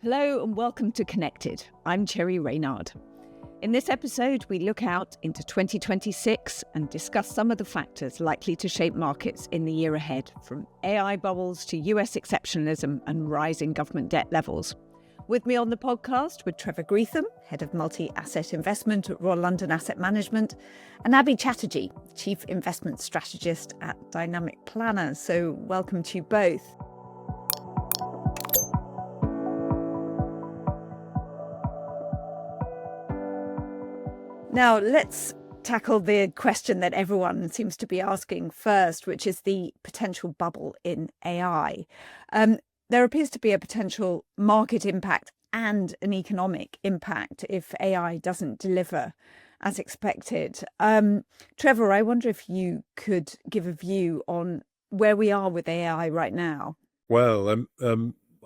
Hello and welcome to Connected. I'm Cherry Reynard. In this episode, we look out into 2026 and discuss some of the factors likely to shape markets in the year ahead, from AI bubbles to US exceptionalism and rising government debt levels. With me on the podcast were Trevor Greetham, Head of Multi-Asset Investment at Royal London Asset Management, and Abhi Chatterjee, Chief Investment Strategist at Dynamic Planner. So welcome to you both. Now, let's tackle the question that everyone seems to be asking first, which is the potential bubble in AI. There appears to be a potential market impact and an economic impact if AI doesn't deliver as expected. Trevor, I wonder if you could give a view on where we are with AI right now. Well,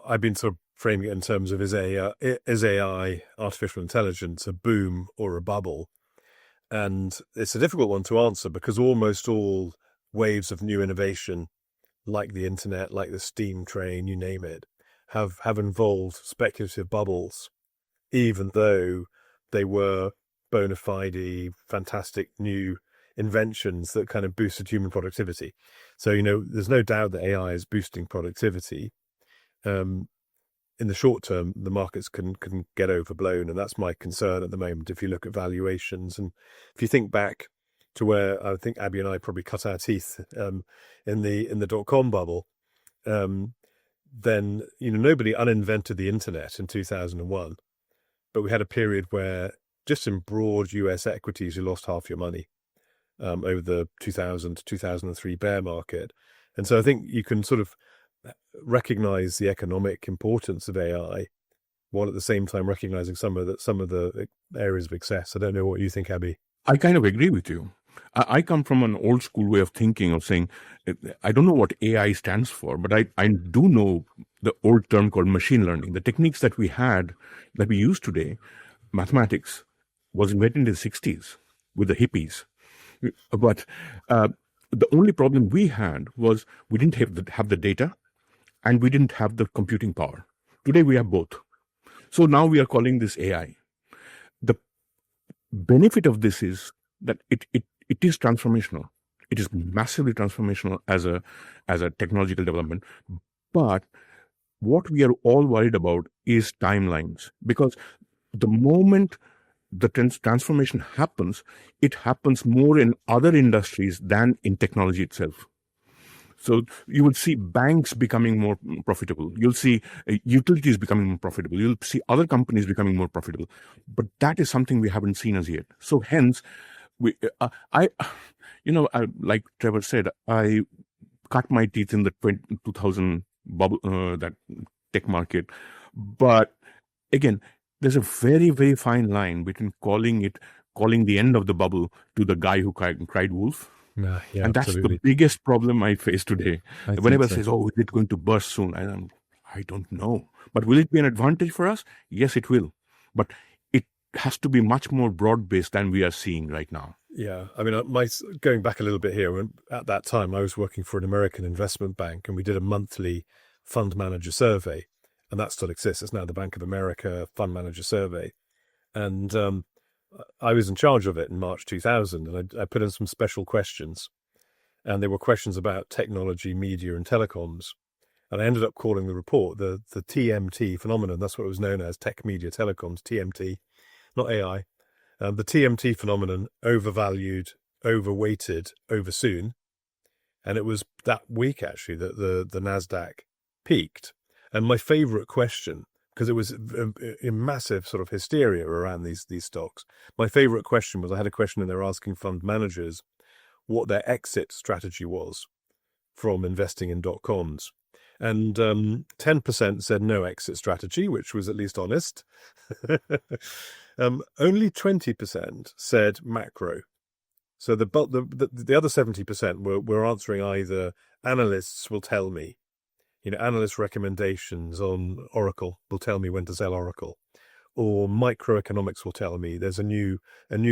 I've been sort of framing it in terms of is AI, artificial intelligence, a boom or a bubble? And it's a difficult one to answer because almost all waves of new innovation, like the internet, like the steam train, you name it, have involved speculative bubbles, even though they were bona fide, fantastic new inventions that kind of boosted human productivity. So, there's no doubt that AI is boosting productivity. In the short term, the markets can get overblown, and that's my concern at the moment. If you look at valuations, and if you think back to where I think Abhi and I probably cut our teeth in the .com bubble, then nobody uninvented the internet in 2001, but we had a period where just in broad US equities, you lost half your money over the 2000 to 2003 bear market, and so I think you can sort of recognize the economic importance of AI, while at the same time recognizing some of the areas of excess. I don't know what you think, Abhi. I kind of agree with you. I come from an old school way of thinking, of saying, I don't know what AI stands for, but I do know the old term called machine learning. The techniques that we use today, mathematics, was invented in the 60s with the hippies. But the only problem we had was we didn't have the data, and we didn't have the computing power. Today we have both. So now we are calling this AI. The benefit of this is that it is transformational. It is massively transformational as a technological development. But what we are all worried about is timelines, because the moment the transformation happens, it happens more in other industries than in technology itself. So you will see banks becoming more profitable. You'll see utilities becoming more profitable. You'll see other companies becoming more profitable. But that is something we haven't seen as yet. So hence, like Trevor said, I cut my teeth in the 2000 bubble, that tech market. But again, there's a very, very fine line between calling the end of the bubble to the guy who cried wolf. Yeah, and that's absolutely the biggest problem I face today. Whenever so. Says, "Oh, is it going to burst soon?" I don't know. But will it be an advantage for us? Yes, it will. But it has to be much more broad-based than we are seeing right now. Yeah, I mean, going back a little bit here, at that time I was working for an American investment bank, and we did a monthly fund manager survey, and that still exists. It's now the Bank of America Fund Manager Survey, and I was in charge of it in March 2000, and I put in some special questions, and they were questions about technology, media, and telecoms. And I ended up calling the report the TMT phenomenon. That's what it was known as, tech, media, telecoms, TMT, not AI. The TMT phenomenon, overvalued, overweighted, oversoon. And it was that week, actually, that the NASDAQ peaked. And my favorite question, because it was a massive sort of hysteria around these stocks. My favorite question was, I had a question and they were asking fund managers what their exit strategy was from investing in .coms. And 10% said no exit strategy, which was at least honest. Only 20% said macro. So the other 70% were answering either analysts will tell me, analyst recommendations on Oracle will tell me when to sell Oracle, or microeconomics will tell me there's a new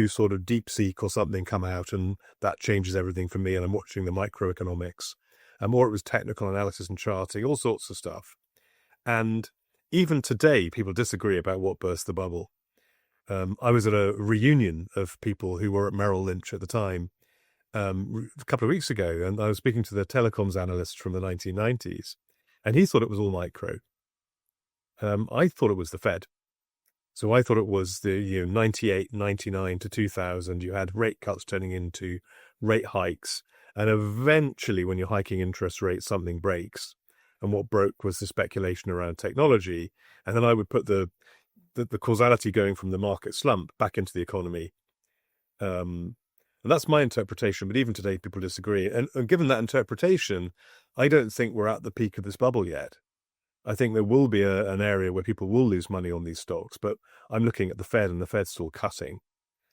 sort of DeepSeek or something come out and that changes everything for me and I'm watching the microeconomics. Or it was technical analysis and charting, all sorts of stuff. And even today, people disagree about what burst the bubble. I was at a reunion of people who were at Merrill Lynch at the time a couple of weeks ago, and I was speaking to the telecoms analyst from the 1990s, and he thought it was all micro. I thought it was the Fed. So I thought it was the 98, 99 to 2000. You had rate cuts turning into rate hikes, and eventually, when you're hiking interest rates, something breaks. And what broke was the speculation around technology. And then I would put the causality going from the market slump back into the economy. And that's my interpretation. But even today, people disagree. And given that interpretation, I don't think we're at the peak of this bubble yet. I think there will be an area where people will lose money on these stocks. But I'm looking at the Fed, and the Fed's still cutting.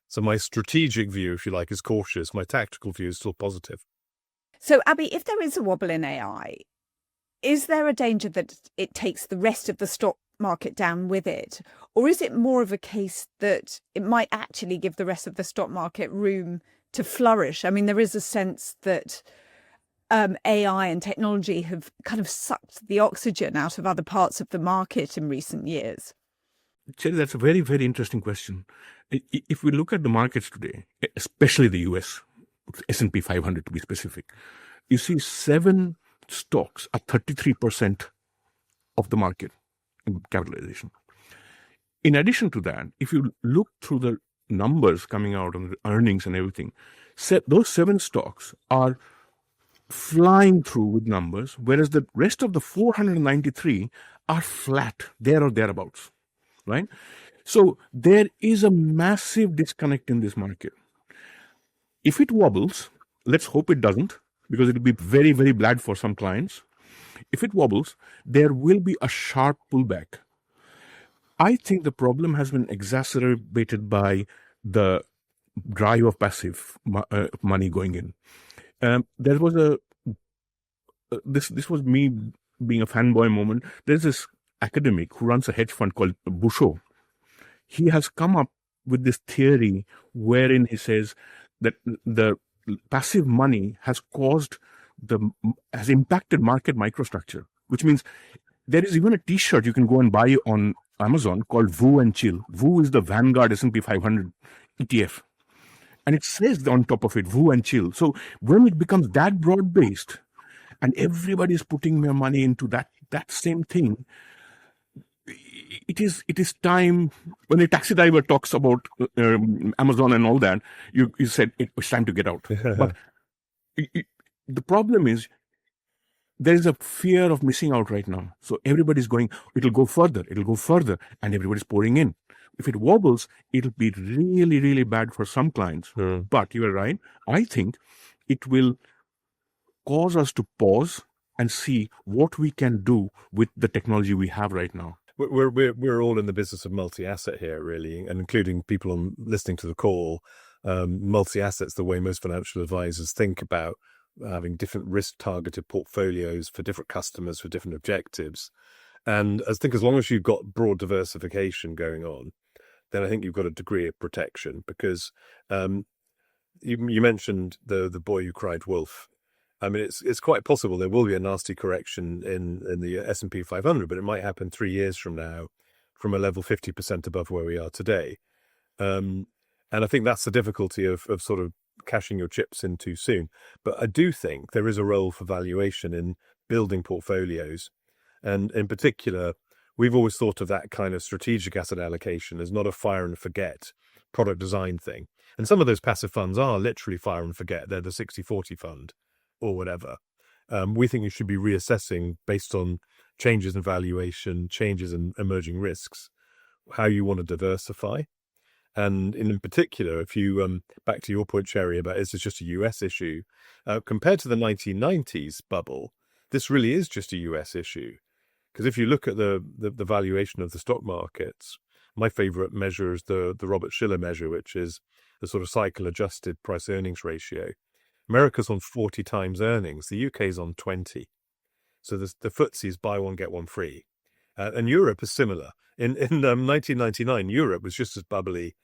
So my strategic view, if you like, is cautious. My tactical view is still positive. So, Abhi, if there is a wobble in AI, is there a danger that it takes the rest of the stock market down with it? Or is it more of a case that it might actually give the rest of the stock market room to flourish? I mean, there is a sense that AI and technology have kind of sucked the oxygen out of other parts of the market in recent years. Cherry, that's a very, very interesting question. If we look at the markets today, especially the US, S&P 500 to be specific, you see 7 stocks are 33% of the market in capitalization. In addition to that, if you look through the numbers coming out on the earnings and everything, those 7 stocks are flying through with numbers, whereas the rest of the 493 are flat, there or thereabouts, right? So there is a massive disconnect in this market. If it wobbles, let's hope it doesn't, because it will be very, very bad for some clients. If it wobbles, there will be a sharp pullback. I think the problem has been exacerbated by the drive of passive money going in. There was this was me being a fanboy moment. There's this academic who runs a hedge fund called Busho. He has come up with this theory wherein he says that the passive money has impacted market microstructure, which means there is even a T-shirt you can go and buy on Amazon called Woo and Chill. Woo is the Vanguard S&P 500 ETF. And it says on top of it, Woo and Chill. So when it becomes that broad-based and everybody is putting their money into that same thing, it is time. When a taxi driver talks about Amazon and all that, you said it's time to get out. But the problem is there is a fear of missing out right now. So everybody's going, it'll go further, and everybody's pouring in. If it wobbles, it'll be really, really bad for some clients. But you are right. I think it will cause us to pause and see what we can do with the technology we have right now. We're all in the business of multi-asset here, really, and including people listening to the call. Multi-asset's the way most financial advisors think about having different risk-targeted portfolios for different customers for different objectives. And I think as long as you've got broad diversification going on, then I think you've got a degree of protection, because you mentioned the boy who cried wolf. I mean, it's quite possible there will be a nasty correction in the S&P 500, but it might happen 3 years from now from a level 50% above where we are today. And I think that's the difficulty of sort of cashing your chips in too soon. But I do think there is a role for valuation in building portfolios. And in particular, we've always thought of that kind of strategic asset allocation as not a fire and forget product design thing. And some of those passive funds are literally fire and forget. They're the 60-40 fund or whatever. We think you should be reassessing based on changes in valuation, changes in emerging risks, how you want to diversify. And in particular, if you, back to your point, Cherry, about is this just a US issue, compared to the 1990s bubble, this really is just a US issue. Because if you look at the valuation of the stock markets, my favorite measure is the Robert Shiller measure, which is the sort of cycle-adjusted price-earnings ratio. America's on 40 times earnings. The UK's on 20. So the FTSE's buy one, get one free. And Europe is similar. In 1999, Europe was just as bubbly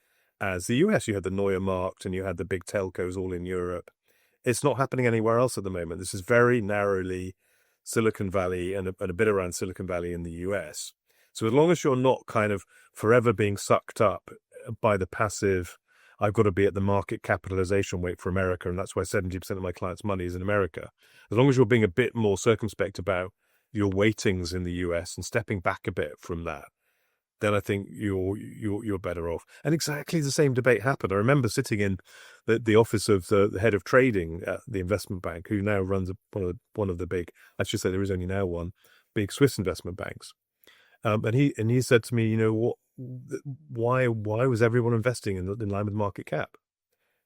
as the US. You had the Neuer Markt and you had the big telcos all in Europe. It's not happening anywhere else at the moment. This is very narrowly Silicon Valley and a bit around Silicon Valley in the US. So as long as you're not kind of forever being sucked up by the passive, I've got to be at the market capitalization rate for America, and that's why 70% of my clients' money is in America. As long as you're being a bit more circumspect about your weightings in the US and stepping back a bit from that, then I think you're better off. And exactly the same debate happened. I remember sitting in the office of the head of trading at the investment bank, who now runs one of the big, I should say there is only now one, big Swiss investment banks. And he said to me, why was everyone investing in line with market cap?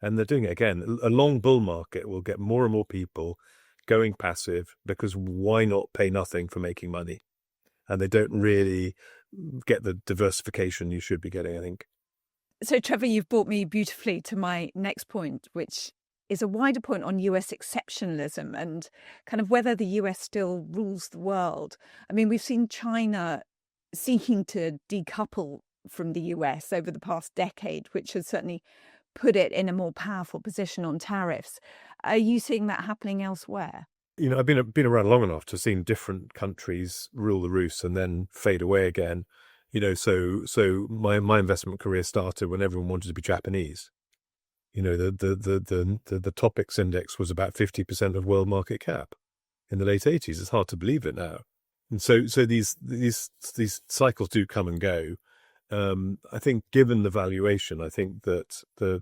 And they're doing it again. A long bull market will get more and more people going passive, because why not pay nothing for making money? And they don't really get the diversification you should be getting, I think. So, Trevor, you've brought me beautifully to my next point, which is a wider point on US exceptionalism and kind of whether the US still rules the world. I mean, we've seen China seeking to decouple from the US over the past decade, which has certainly put it in a more powerful position on tariffs. Are you seeing that happening elsewhere? I've been around long enough to have seen different countries rule the roost and then fade away again. So my investment career started when everyone wanted to be Japanese. The Topics index was about 50% of world market cap in the late 80s. It's hard to believe it now. And so these cycles do come and go. I think given the valuation, I think that the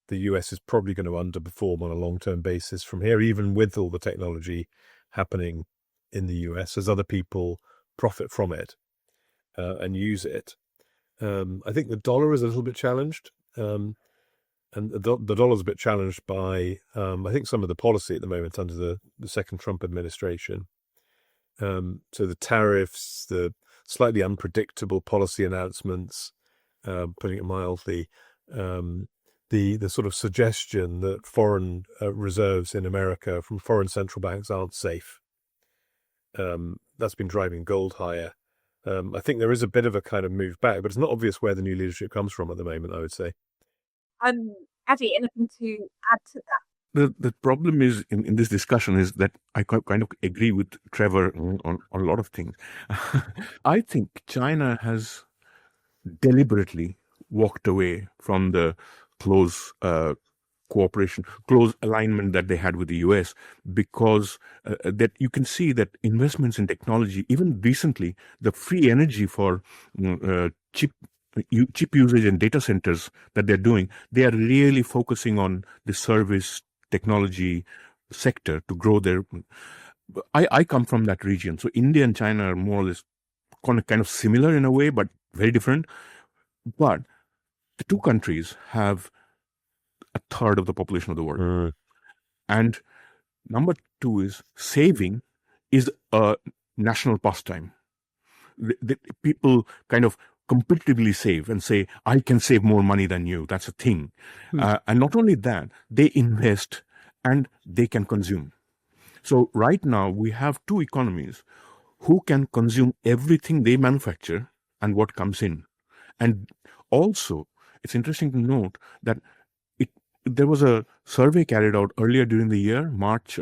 US is probably going to underperform on a long-term basis from here, even with all the technology happening in the US, as other people profit from it and use it. I think the dollar is a little bit challenged. And the dollar's a bit challenged by, I think, some of the policy at the moment under the second Trump administration. So the tariffs, the slightly unpredictable policy announcements, putting it mildly, the sort of suggestion that foreign reserves in America from foreign central banks aren't safe. That's been driving gold higher. I think there is a bit of a kind of move back, but it's not obvious where the new leadership comes from at the moment, I would say. Abhi, anything to add to that? The problem is in this discussion is that I kind of agree with Trevor on a lot of things. I think China has deliberately walked away from the close cooperation, close alignment that they had with the US, because that you can see that investments in technology, even recently, the free energy for chip usage and data centers that they're doing, they are really focusing on the service technology sector to grow their. I come from that region, so India and China are more or less kind of similar in a way, but very different. But the two countries have a third of the population of the world. And number two is saving is a national pastime. The people kind of competitively save and say, I can save more money than you. That's a thing. And not only that, they invest and they can consume. So right now we have two economies who can consume everything they manufacture and what comes in. And also, it's interesting to note that there was a survey carried out earlier during the year, March,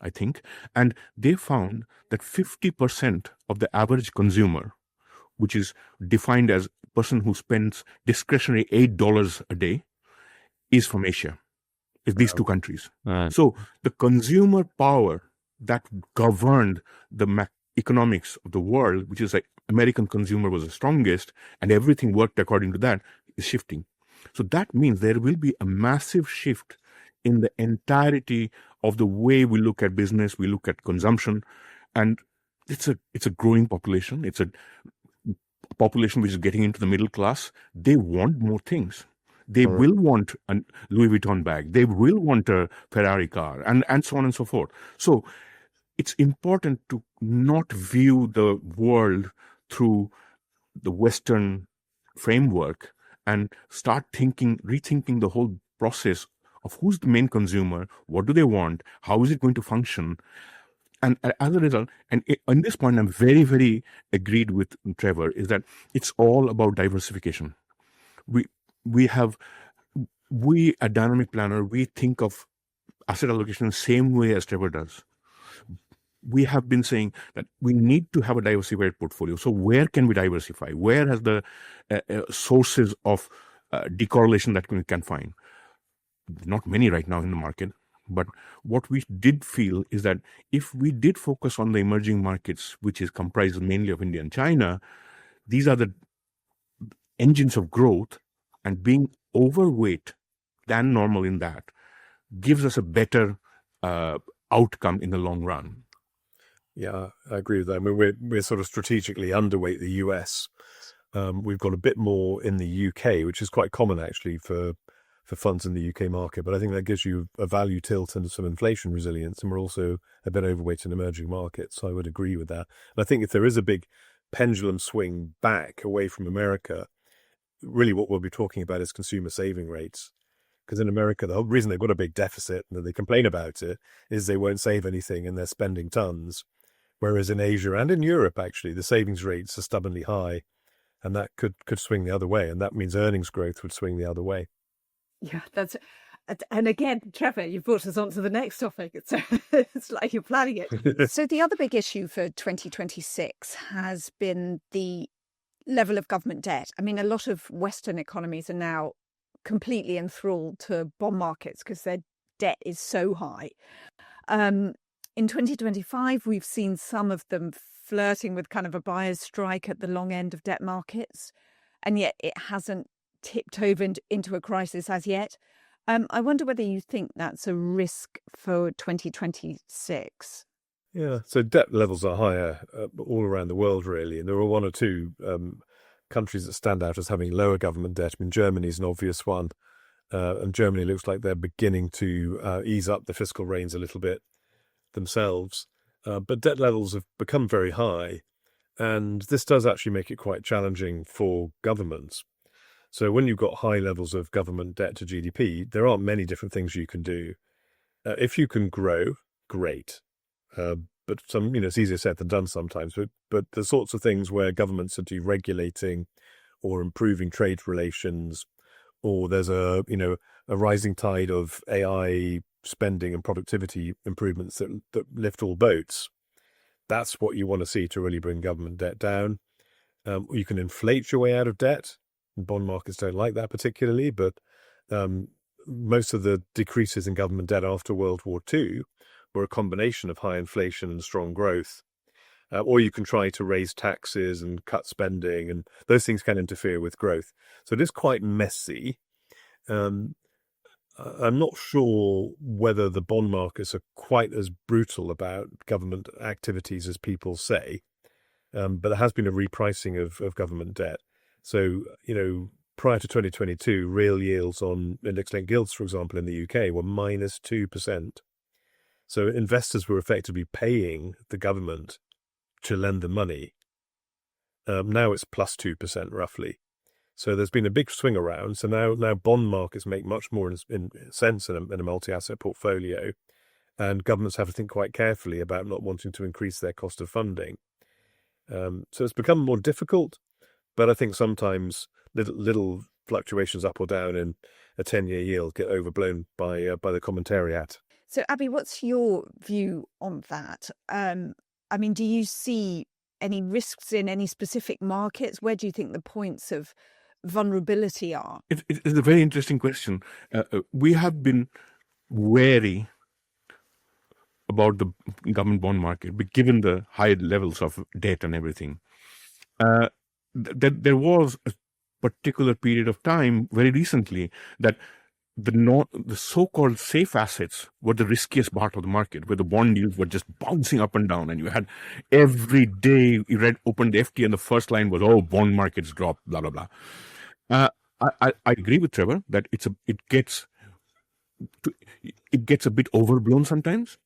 I think, and they found that 50% of the average consumer, which is defined as a person who spends discretionary $8 a day, is from Asia. It's these two countries. So the consumer power that governed the economics of the world, which is like American consumer was the strongest and everything worked according to that, is shifting. So that means there will be a massive shift in the entirety of the way we look at business, we look at consumption, and it's a growing population. It's a population which is getting into the middle class. They want more things. They will want a Louis Vuitton bag. They will want a Ferrari car, and so on and so forth. So it's important to not view the world through the Western framework and start rethinking the whole process of who's the main consumer, what do they want, how is it going to function. And as a result, and on this point, I'm very, very agreed with Trevor, is that it's all about diversification. We at Dynamic Planner, we think of asset allocation the same way as Trevor does. we have been saying that we need to have a diversified portfolio. So where can we diversify? Where has the sources of decorrelation that we can find? Not many right now in the market. But what we did feel is that if we did focus on the emerging markets, which is comprised mainly of India and China, these are the engines of growth, and being overweight than normal in that gives us a better outcome in the long run. Yeah, I agree with that. I mean, we're sort of strategically underweight the US. We've got a bit more in the UK, which is quite common actually for funds in the UK market, but I think that gives you a value tilt and some inflation resilience, and we're also a bit overweight in emerging markets, so I would agree with that. And I think if there is a big pendulum swing back away from America, really what we'll be talking about is consumer saving rates. Because in America, the whole reason they've got a big deficit and they complain about it is they won't save anything and they're spending tons. Whereas in Asia and in Europe, actually, the savings rates are stubbornly high, and that could swing the other way, and that means earnings growth would swing the other way. Yeah, and again, Trevor, you've brought us on to the next topic. It's like you're planning it. So the other big issue for 2026 has been the level of government debt. I mean, a lot of Western economies are now completely enthralled to bond markets because their debt is so high. In 2025, we've seen some of them flirting with kind of a buyer's strike at the long end of debt markets, and yet it hasn't tipped over into a crisis as yet. I wonder whether you think that's a risk for 2026. Yeah, so debt levels are higher all around the world, really. And there are one or two countries that stand out as having lower government debt. I mean, Germany's an obvious one. And Germany looks like they're beginning to ease up the fiscal reins a little bit themselves. But debt levels have become very high. And this does actually make it quite challenging for governments. So when you've got high levels of government debt to GDP, there aren't many different things you can do. If you can grow, great. But it's easier said than done sometimes. But the sorts of things where governments are deregulating or improving trade relations, or there's a rising tide of AI spending and productivity improvements that lift all boats, that's what you want to see to really bring government debt down. You can inflate your way out of debt. Bond markets don't like that particularly, but most of the decreases in government debt after World War II were a combination of high inflation and strong growth. Or you can try to raise taxes and cut spending, and those things can interfere with growth. So it is quite messy. I'm not sure whether the bond markets are quite as brutal about government activities as people say, but there has been a repricing of government debt. So, prior to 2022, real yields on index-linked gilts, for example, in the UK were minus 2%. So investors were effectively paying the government to lend them money. Now it's plus 2% roughly. So there's been a big swing around. So now bond markets make much more sense in a multi-asset portfolio, and governments have to think quite carefully about not wanting to increase their cost of funding. So it's become more difficult. But I think sometimes little fluctuations up or down in a 10-year yield get overblown by the commentariat. So, Abhi, what's your view on that? I mean, do you see any risks in any specific markets? Where do you think the points of vulnerability are? It's a very interesting question. We have been wary about the government bond market, given the high levels of debt and everything. There was a particular period of time very recently that the so-called safe assets were the riskiest part of the market, where the bond yields were just bouncing up and down, and you had every day you opened the FT and the first line was, "Oh, bond markets dropped, blah blah blah." I agree with Trevor that it gets a bit overblown sometimes,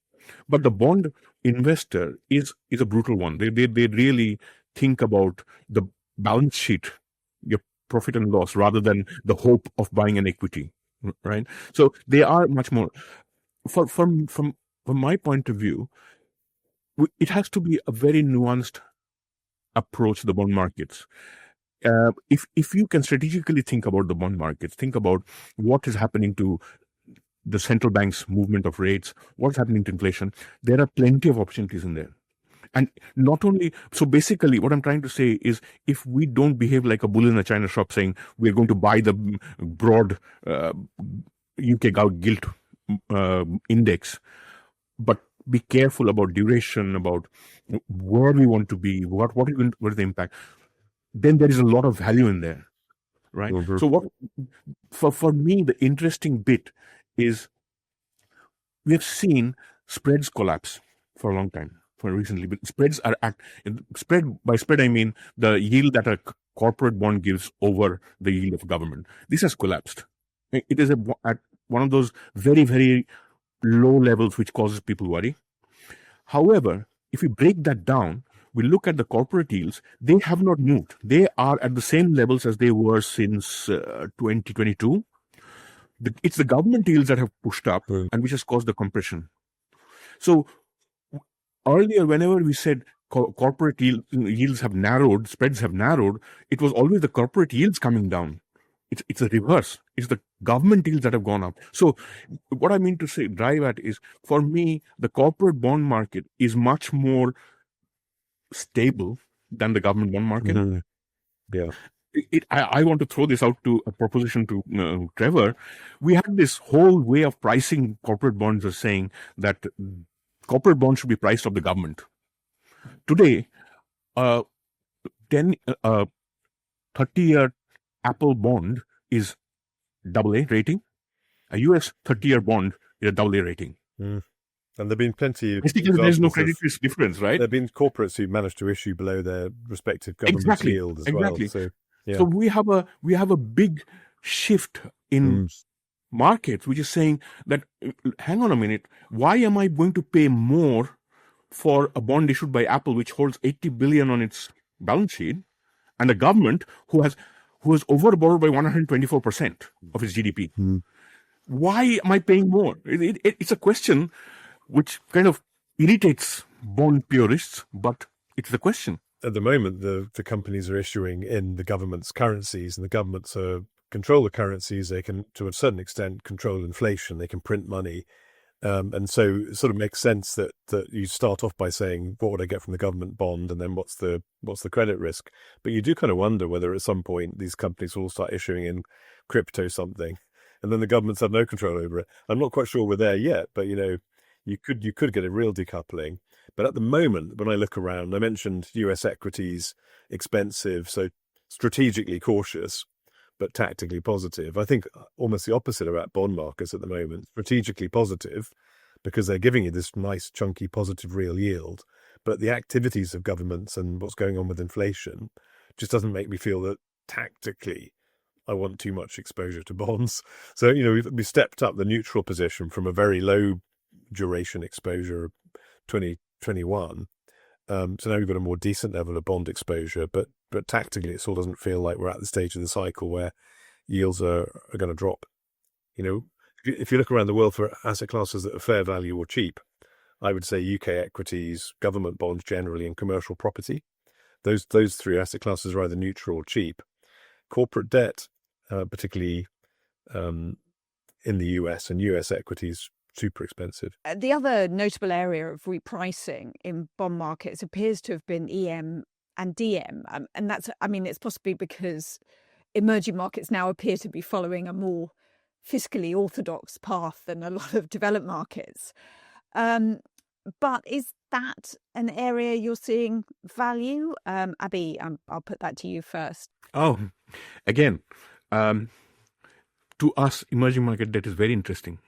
but the bond investor is a brutal one. They really think about the balance sheet, your profit and loss, rather than the hope of buying an equity, right? So they are much more. From my point of view, it has to be a very nuanced approach to the bond markets. If you can strategically think about the bond markets, think about what is happening to the central bank's movement of rates, what's happening to inflation, there are plenty of opportunities in there. And not only, so basically what I'm trying to say is if we don't behave like a bull in a china shop saying we're going to buy the broad UK gilt index, but be careful about duration, about where we want to be, what is the impact, then there is a lot of value in there, right? Mm-hmm. So what for me, the interesting bit is we have seen spreads collapse for a long time. Recently, but spreads are by spread I mean the yield that a corporate bond gives over the yield of government. This has collapsed. It is at one of those very, very low levels which causes people worry. However, if we break that down, we look at the corporate yields, they have not moved. They are at the same levels as they were since 2022. It's the government yields that have pushed up and which has caused the compression. So earlier, whenever we said corporate yields have narrowed, spreads have narrowed, it was always the corporate yields coming down. It's a reverse. It's the government yields that have gone up. So what I mean to say, drive at is, for me, the corporate bond market is much more stable than the government bond market. Mm-hmm. Yeah. I want to throw this out to a proposition to Trevor. We had this whole way of pricing corporate bonds as saying that corporate bonds should be priced of the government. Today, 30-year Apple bond is AA rating. A US 30-year bond is a AA rating. Mm. And there have been plenty of... There's no credit risk difference, right? There have been corporates who managed to issue below their respective government yield as well. So, yeah. So we have a big shift in... markets, which is saying that, hang on a minute, why am I going to pay more for a bond issued by Apple, which holds 80 billion on its balance sheet, and a government who has overborrowed by 124% of its GDP? Why am I paying more? It's a question which kind of irritates bond purists, but it's the question. At the moment, the companies are issuing in the government's currencies, and the governments control the currencies. They can, to a certain extent, control inflation. They can print money. And so it sort of makes sense that you start off by saying, what would I get from the government bond? And then what's the credit risk? But you do kind of wonder whether at some point these companies will start issuing in crypto something, and then the governments have no control over it. I'm not quite sure we're there yet, but you could get a real decoupling. But at the moment, when I look around, I mentioned US equities, expensive, so strategically cautious, but tactically positive. I think almost the opposite about bond markets at the moment. Strategically positive because they're giving you this nice, chunky, positive real yield. But the activities of governments and what's going on with inflation just doesn't make me feel that tactically I want too much exposure to bonds. So, we've stepped up the neutral position from a very low duration exposure of 2021. So now we've got a more decent level of bond exposure, but tactically it still doesn't feel like we're at the stage of the cycle where yields are going to drop. If you look around the world for asset classes that are fair value or cheap, I would say UK equities, government bonds generally, and commercial property. Those three asset classes are either neutral or cheap. Corporate debt, particularly in the US, and US equities, super expensive. The other notable area of repricing in bond markets appears to have been EM and DM. And that's, it's possibly because emerging markets now appear to be following a more fiscally orthodox path than a lot of developed markets. But is that an area you're seeing value? Abhi, I'll put that to you first. Oh, again, to us, emerging market debt is very interesting.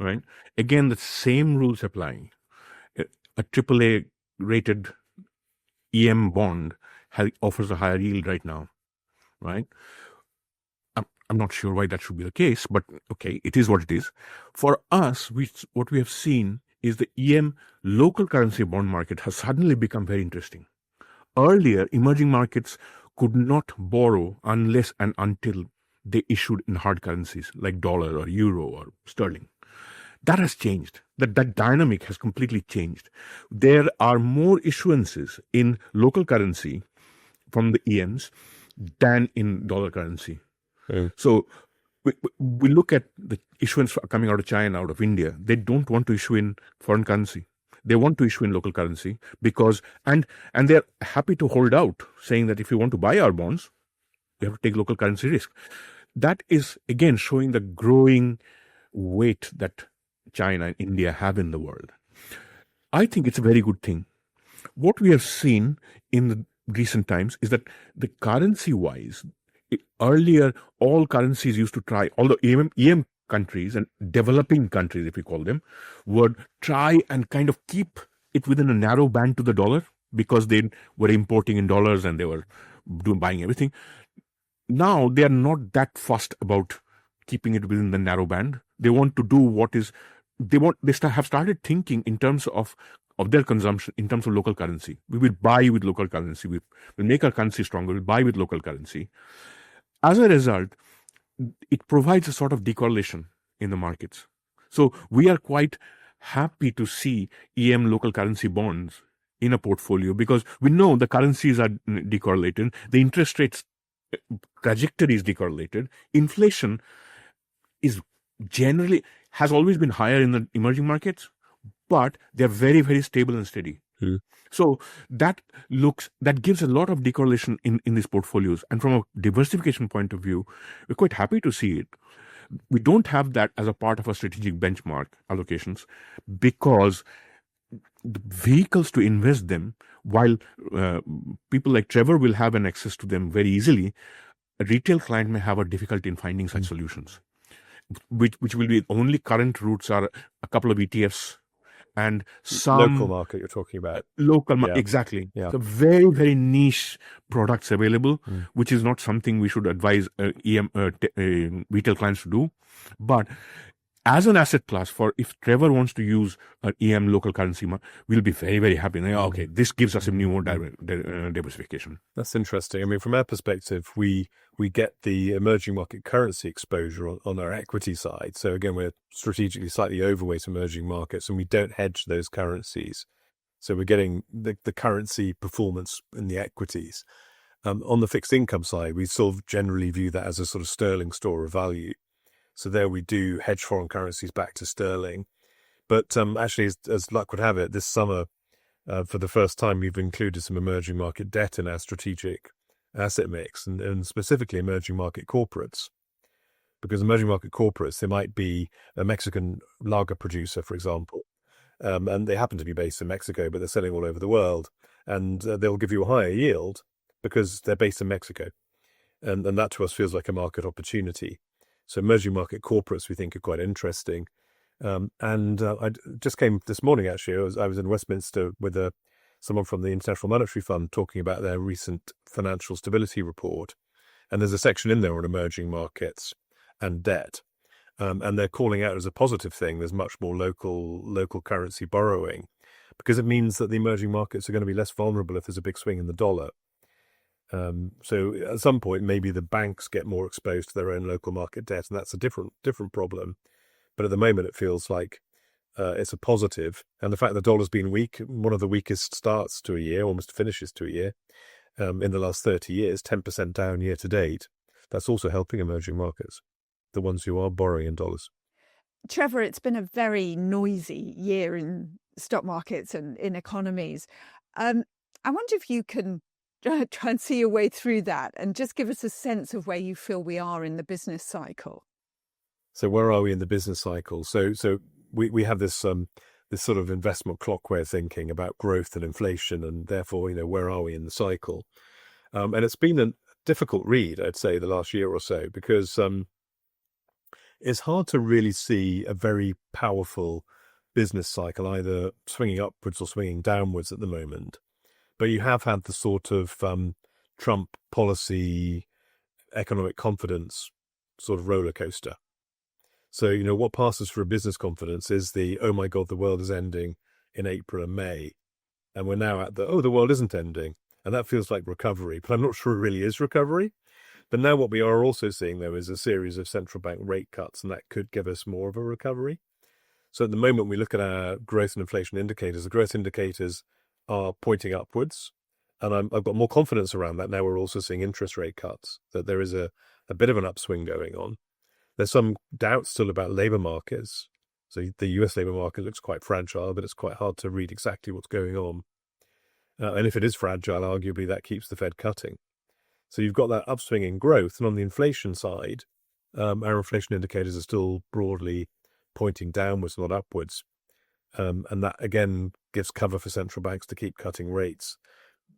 Right. Again, the same rules apply. A AAA rated EM bond offers a higher yield right now. Right. I'm not sure why that should be the case, but okay, it is what it is. For us, what we have seen is the EM local currency bond market has suddenly become very interesting. Earlier, emerging markets could not borrow unless and until they issued in hard currencies like dollar or euro or sterling. That has changed. That dynamic has completely changed. There are more issuances in local currency from the EMs than in dollar currency. So we look at the issuance coming out of China, out of India. They don't want to issue in foreign currency. They want to issue in local currency because, and they're happy to hold out, saying that if you want to buy our bonds, you have to take local currency risk. That is, again, showing the growing weight that China and India have in the world. I think it's a very good thing. What we have seen in the recent times is that the currency-wise, earlier all currencies used to try, although EM countries and developing countries, if we call them, would try and kind of keep it within a narrow band to the dollar because they were importing in dollars and they were buying everything. Now they are not that fussed about keeping it within the narrow band. They want to do what is have started thinking in terms of their consumption in terms of local currency. We will buy with local currency. We will make our currency stronger. We'll buy with local currency. As a result, it provides a sort of decorrelation in the markets. So we are quite happy to see EM local currency bonds in a portfolio because we know the currencies are decorrelated. The interest rates trajectory is decorrelated. Inflation is generally has always been higher in the emerging markets, but they're very, very stable and steady. So that gives a lot of decorrelation in these portfolios. And from a diversification point of view, we're quite happy to see it. We don't have that as a part of our strategic benchmark allocations because the vehicles to invest them, while people like Trevor will have an access to them very easily, a retail client may have a difficulty in finding such solutions, which will be only current routes are a couple of ETFs and some local market you're talking about. Exactly. Yeah. So very, very niche products available, which is not something we should advise retail clients to do. But as an asset class, if Trevor wants to use an EM local currency, we'll be very, very happy. Okay, this gives us a new more diversification. That's interesting. I mean, from our perspective, we get the emerging market currency exposure on our equity side. So again, we're strategically slightly overweight emerging markets and we don't hedge those currencies. So we're getting the currency performance in the equities. On the fixed income side, we sort of generally view that as a sort of sterling store of value. So there we do hedge foreign currencies back to sterling. But actually, as luck would have it, this summer, for the first time, we've included some emerging market debt in our strategic asset mix, and specifically emerging market corporates. Because emerging market corporates, they might be a Mexican lager producer, for example, and they happen to be based in Mexico, but they're selling all over the world. And they'll give you a higher yield because they're based in Mexico. And that to us feels like a market opportunity. So emerging market corporates we think are quite interesting. I just came this morning, actually. I was in Westminster with someone from the International Monetary Fund talking about their recent financial stability report. And there's a section in there on emerging markets and debt. And they're calling out as a positive thing, there's much more local currency borrowing because it means that the emerging markets are going to be less vulnerable if there's a big swing in the dollar. So at some point, maybe the banks get more exposed to their own local market debt, and that's a different problem. But at the moment, it feels like it's a positive. And the fact the dollar's been weak, one of the weakest starts to a year, almost finishes to a year, in the last 30 years, 10% down year to date, that's also helping emerging markets, the ones who are borrowing in dollars. Trevor, it's been a very noisy year in stock markets and in economies. I wonder if you can try and see your way through that and just give us a sense of where you feel we are in the business cycle. So where are we in the business cycle? So we have this sort of investment clock way of thinking about growth and inflation, and therefore, where are we in the cycle? And it's been a difficult read, I'd say, the last year or so, because it's hard to really see a very powerful business cycle either swinging upwards or swinging downwards at the moment. But you have had the sort of Trump policy, economic confidence sort of roller coaster. So, what passes for a business confidence is oh my God, the world is ending in April and May. And we're now at the world isn't ending. And that feels like recovery. But I'm not sure it really is recovery. But now what we are also seeing, though, is a series of central bank rate cuts, and that could give us more of a recovery. So at the moment, we look at our growth and inflation indicators. The growth indicators are pointing upwards, and I've got more confidence around that now. We're also seeing interest rate cuts, that there is a bit of an upswing going on. There's some doubt still about labour markets. So the US labour market looks quite fragile, but it's quite hard to read exactly what's going on. And if it is fragile, arguably that keeps the Fed cutting. So you've got that upswing in growth. And on the inflation side, our inflation indicators are still broadly pointing downwards, not upwards. And that, again, gives cover for central banks to keep cutting rates.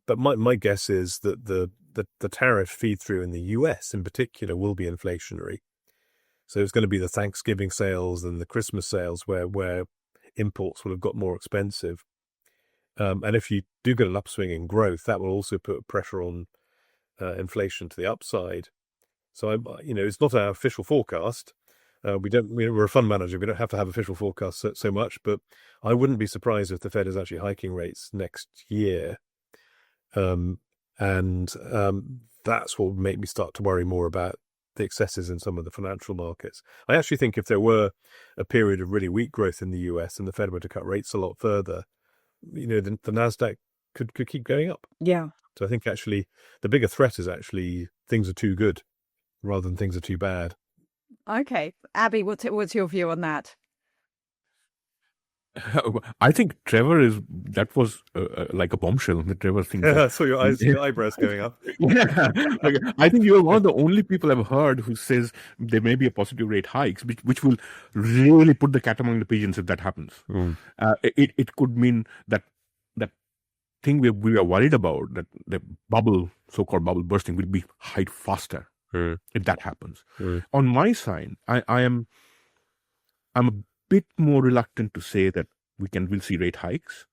But my guess is that the tariff feed-through in the US in particular will be inflationary. So it's going to be the Thanksgiving sales and the Christmas sales where imports will have got more expensive. And if you do get an upswing in growth, that will also put pressure on inflation to the upside. So it's not our official forecast. We're a fund manager. We don't have to have official forecasts so much, but I wouldn't be surprised if the Fed is actually hiking rates next year. And that's what would make me start to worry more about the excesses in some of the financial markets. I actually think if there were a period of really weak growth in the US and the Fed were to cut rates a lot further, the NASDAQ could keep going up. Yeah. So I think actually the bigger threat is actually things are too good rather than things are too bad. Okay. Abhi, what's your view on that? I think that was like a bombshell that Trevor thinks. I saw your eyebrows going up. Yeah. I think you're one of the only people I've heard who says there may be a possibility of rate hikes, which will really put the cat among the pigeons if that happens. It could mean that thing we are worried about, that the so-called bubble bursting, will be hide faster if that happens. On my side, I'm a bit more reluctant to say that we'll see rate hikes.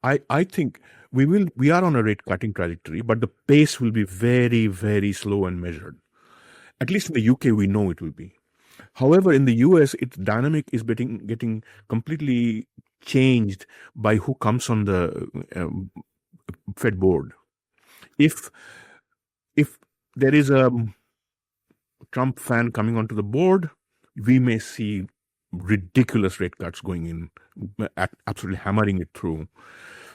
I think we are on a rate cutting trajectory, but the pace will be very, very slow and measured. At least in the UK, we know it will be. However, in the US, its dynamic is getting completely changed by who comes on the Fed board. If there is a Trump fan coming onto the board, we may see ridiculous rate cuts going in, absolutely hammering it through,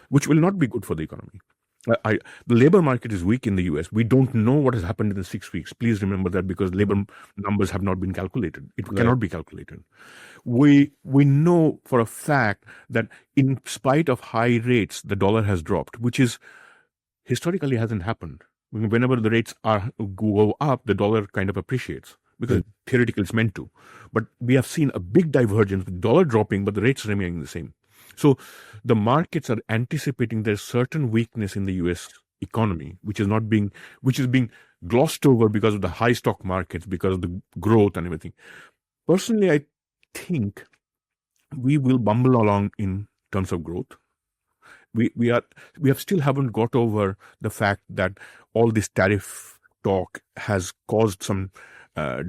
which will not be good for the economy. The labor market is weak in the US. We don't know what has happened in the 6 weeks. Please remember that, because labor numbers have not been calculated. It cannot be calculated. We know for a fact that in spite of high rates, the dollar has dropped, which is historically hasn't happened. Whenever the rates go up, the dollar kind of appreciates, because theoretically it's meant to. But we have seen a big divergence with dollar dropping, but the rates remaining the same. So the markets are anticipating there's certain weakness in the US economy, which is being glossed over because of the high stock markets, because of the growth and everything. Personally, I think we will bumble along in terms of growth. We still haven't got over the fact that all this tariff talk has caused some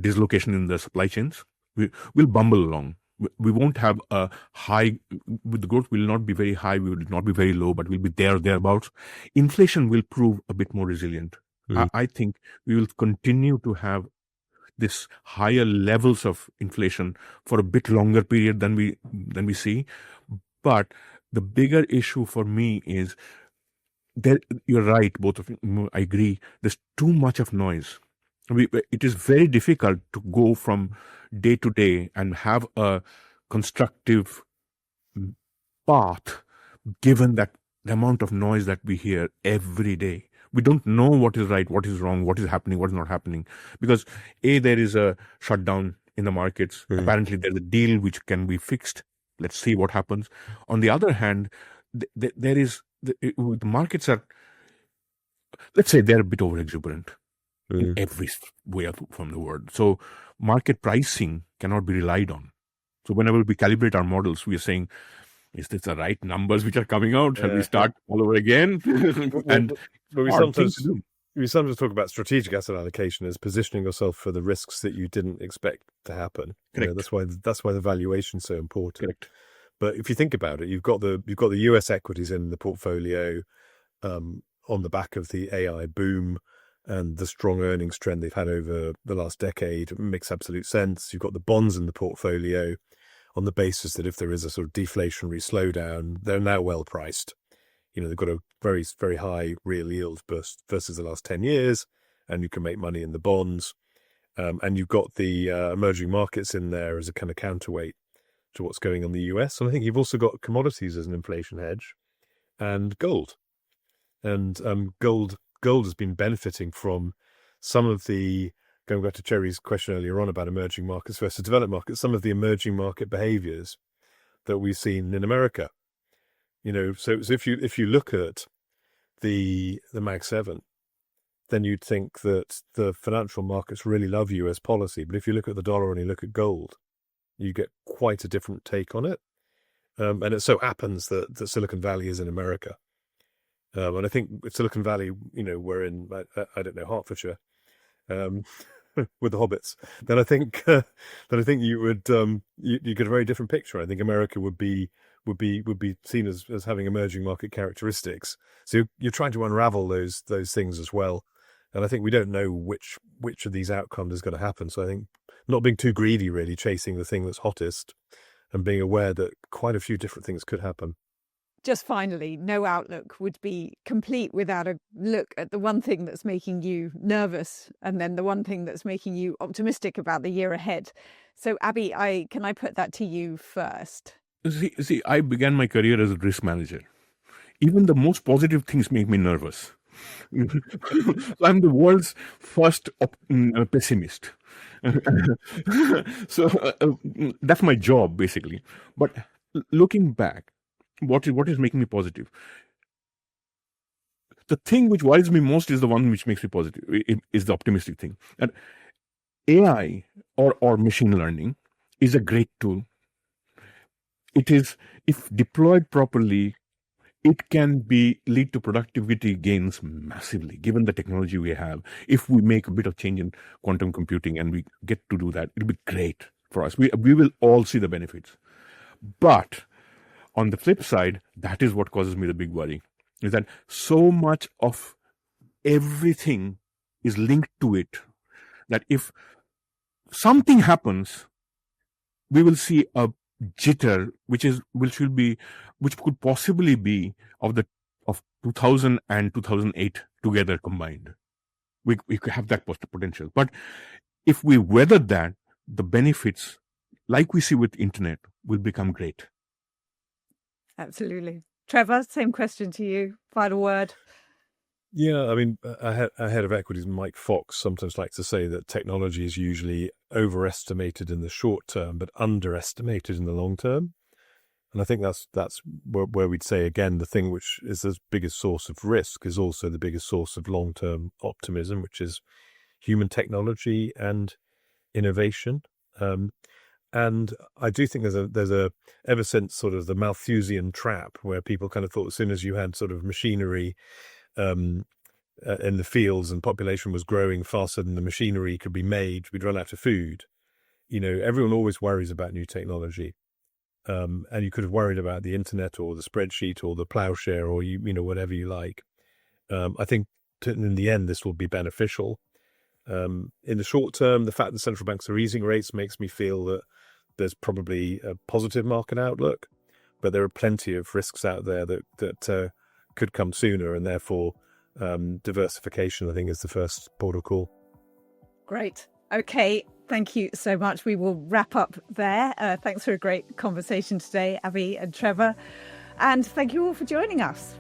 dislocation in the supply chains. We'll bumble along. We won't have a high, with the growth will not be very high, we will not be very low, but we'll be thereabouts. Inflation will prove a bit more resilient. I think we will continue to have this higher levels of inflation for a bit longer period than we see. But the bigger issue for me is that you're right, both of you, I agree, there's too much of noise. It is very difficult to go from day to day and have a constructive path, given that the amount of noise that we hear every day. We don't know what is right, what is wrong, what is happening, what is not happening. Because there is a shutdown in the markets. Apparently there's a deal which can be fixed. Let's see what happens. On the other hand, the markets are, let's say, they're a bit over exuberant in every way from the word. So market pricing cannot be relied on. So whenever we calibrate our models, we are saying, is this the right numbers which are coming out? Shall we start all over again? We sometimes talk about strategic asset allocation as positioning yourself for the risks that you didn't expect to happen. That's why the valuation is so important. Correct. But if you think about it, you've got the US equities in the portfolio on the back of the AI boom and the strong earnings trend they've had over the last decade. It makes absolute sense. You've got the bonds in the portfolio on the basis that if there is a sort of deflationary slowdown, they're now well priced. They've got a very, very high real yield versus the last 10 years, and you can make money in the bonds. And you've got the emerging markets in there as a kind of counterweight to what's going on in the US. And I think you've also got commodities as an inflation hedge and gold. And gold has been benefiting from some of the, going back to Cherry's question earlier on about emerging markets versus developed markets, some of the emerging market behaviors that we've seen in America. So if you look at the Mag 7, then you'd think that the financial markets really love US policy. But if you look at the dollar and you look at gold, you get quite a different take on it. And it so happens that Silicon Valley is in America. And I think with Silicon Valley, we're in, I don't know, Hertfordshire, with the hobbits. Then I think you would you get a very different picture. I think America would be seen as having emerging market characteristics. So you're trying to unravel those things as well. And I think we don't know which of these outcomes is going to happen. So I think not being too greedy, really, chasing the thing that's hottest, and being aware that quite a few different things could happen. Just finally, no outlook would be complete without a look at the one thing that's making you nervous and then the one thing that's making you optimistic about the year ahead. So, Abhi, can I put that to you first? See, I began my career as a risk manager. Even the most positive things make me nervous. I'm the world's first pessimist. So that's my job, basically. But looking back, what is making me positive? The thing which worries me most is the one which makes me positive, is the optimistic thing. And AI or machine learning is a great tool. It is, if deployed properly, it can lead to productivity gains massively, given the technology we have. If we make a bit of change in quantum computing and we get to do that, it'll be great for us. We will all see the benefits. But on the flip side, that is what causes me the big worry, is that so much of everything is linked to it, that if something happens, we will see a jitter, which could possibly be of 2000 and 2008 together combined. We could have that potential. But if we weather that, the benefits, like we see with internet, will become great. Absolutely. Trevor, same question to you. Final word. Yeah, I mean, our head of equities, Mike Fox, sometimes likes to say that technology is usually overestimated in the short term, but underestimated in the long term. And I think that's where we'd say, again, the thing which is the biggest source of risk is also the biggest source of long-term optimism, which is human technology and innovation. And I do think there's a ever since sort of the Malthusian trap, where people kind of thought as soon as you had sort of machinery in the fields and population was growing faster than the machinery could be made, we'd run out of food. Everyone always worries about new technology. And you could have worried about the internet or the spreadsheet or the plowshare or whatever you like. I think in the end this will be beneficial. In the short term, the fact that central banks are easing rates makes me feel that there's probably a positive market outlook, but there are plenty of risks out there that could come sooner, and therefore diversification, I think, is the first port of call. Great. Okay. Thank you so much. We will wrap up there. Thanks for a great conversation today, Abhi and Trevor. And thank you all for joining us.